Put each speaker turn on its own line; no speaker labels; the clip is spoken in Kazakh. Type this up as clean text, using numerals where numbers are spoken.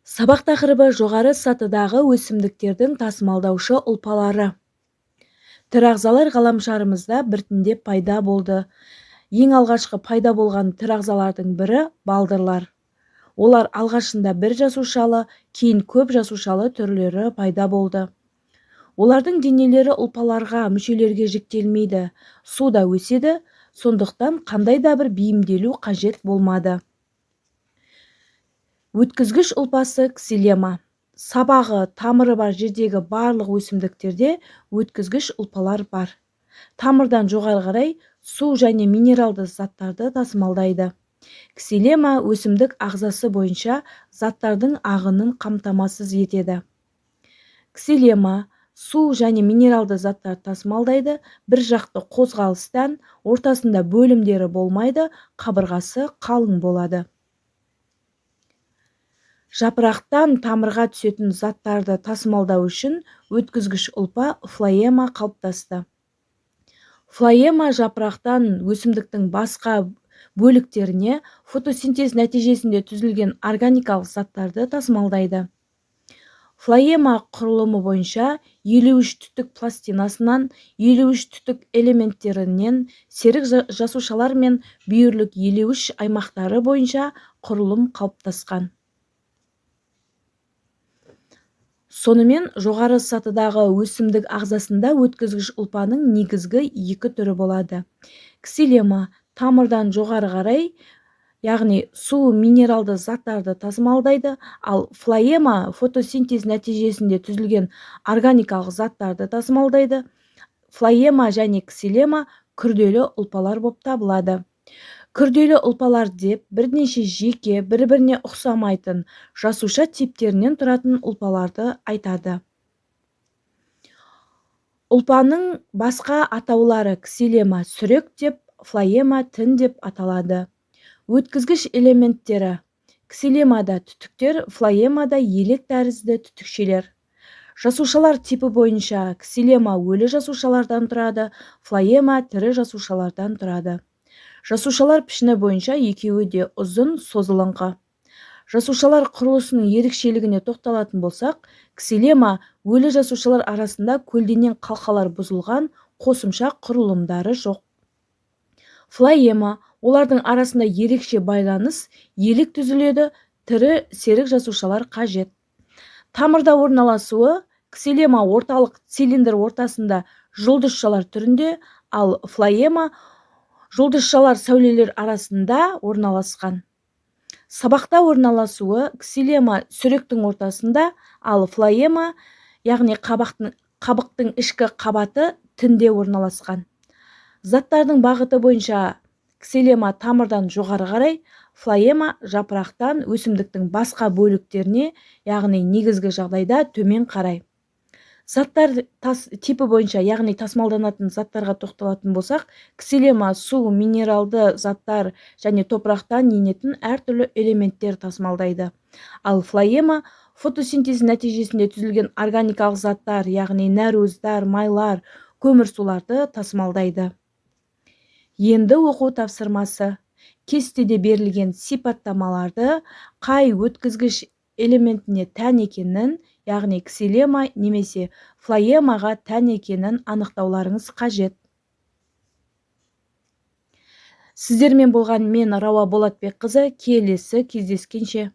Сабақ тақырыбы жоғары сатыдағы өсімдіктердің тасымалдаушы ұлпалары. Тірі ағзалар ғаламшарымызда біртіндеп пайда болды. Ең алғашқы пайда болған тірі ағзалардың бірі балдырлар. Олар алғашында бір жасушалы, кейін көп жасушалы түрлері пайда болды. Олардың денелері ұлпаларға, мүшелерге жіктелмейді, суда өседі, сондықтан қандай да бір бейімделу қажет болмады. Өткізгіш ұлпасы ксилема. Сабағы, тамыры бар жердегі барлық өсімдіктерде өткізгіш ұлпалар бар. Тамырдан жоғары қарай су және минералды заттарды тасымалдайды. Ксилема өсімдік ағзасы бойынша заттардың ағынын қамтамасыз етеді. Ксилема су және минералды заттар тасымалдайды, бір жақты қозғалыстан, ортасында бөлімдері болмайды, қабырғасы қалың болады. Жапырақтан тамырға түсетін заттарды тасымалдау үшін өткізгіш ұлпа флоема қалыптасты. Флоема жапырақтан өсімдіктің басқа бөліктеріне фотосинтез нәтижесінде түзілген органикалық заттарды тасымалдайды. Флоема құрылымы бойынша 53 түтік пластинасынан, 53 түтік элементтерінен, серік жасушалар мен бүйірлік 53 аймақтары бойынша құрылым қалыптасқан. Сонымен жоғары сатыдағы өсімдік ағзасында өткізгіш ұлпаның негізгі екі түрі болады. Ксилема тамырдан жоғары қарай, яғни су минералды заттарды тасымалдайды, ал флоема фотосинтез нәтижесінде түзілген органикалық заттарды тасымалдайды. Флоема және ксилема күрделі ұлпалар болып табылады. Күрделі ұлпалар деп бірнеше жеке, бір-біріне ұқсамайтын жасуша типтерінен тұратын ұлпаларды айтады. Ұлпаның басқа атаулары ксилема сүрек деп, флоема тін деп аталады. Өткізгіш элементтері. Ксилемада түтіктер, флоемада елек тәрізді түтікшелер. Жасушалар типі бойынша ксилема өлі жасушалардан тұрады, флоема тірі жасушалардан тұрады. Жасушалар пішіні бойынша екеуі де ұзын, созылыңқы. Жасушалар құрылысының ерекшелігіне тоқталатын болсақ, ксилема өлі жасушалар арасында көлденең қалқалар бұзылған, қосымша құрылымдары жоқ. Флоема олардың арасында ерекше байланыс, елік түзіледі, тірі серік жасушалар қажет. Тамырда орналасуы ксилема орталық цилиндр ортасында жұлдызшалар түрінде, ал флоема жұлдызшалар сәулелер арасында орналасқан. Сабақта орналасуы ксилема сүректің ортасында, ал флоема, яғни қабықтың ішкі қабаты тінде орналасқан. Заттардың бағыты бойынша ксилема тамырдан жоғары қарай, флоема жапырақтан өсімдіктің басқа бөліктеріне, яғни негізгі жағдайда төмен қарай. Заттар типі бойынша, яғни тасымалданатын заттарға тоқталатын болсақ, ксилема су, минералды заттар және топырақтан енетін әртүрлі элементтер тасымалдайды. Ал флоема фотосинтез нәтижесінде түзілген органикалық заттар, яғни нәруыздар, майлар, көмірсуларды тасымалдайды. Енді оқу тапсырмасы. Кестеде берілген сипаттамаларды қай өткізгіш элементіне тән екенін, яғни ксилема немесе флоемаға тән екенін анықтауларыңыз қажет. Сіздермен болған мен Рауа Болатбекқызы, келесі кездескенше.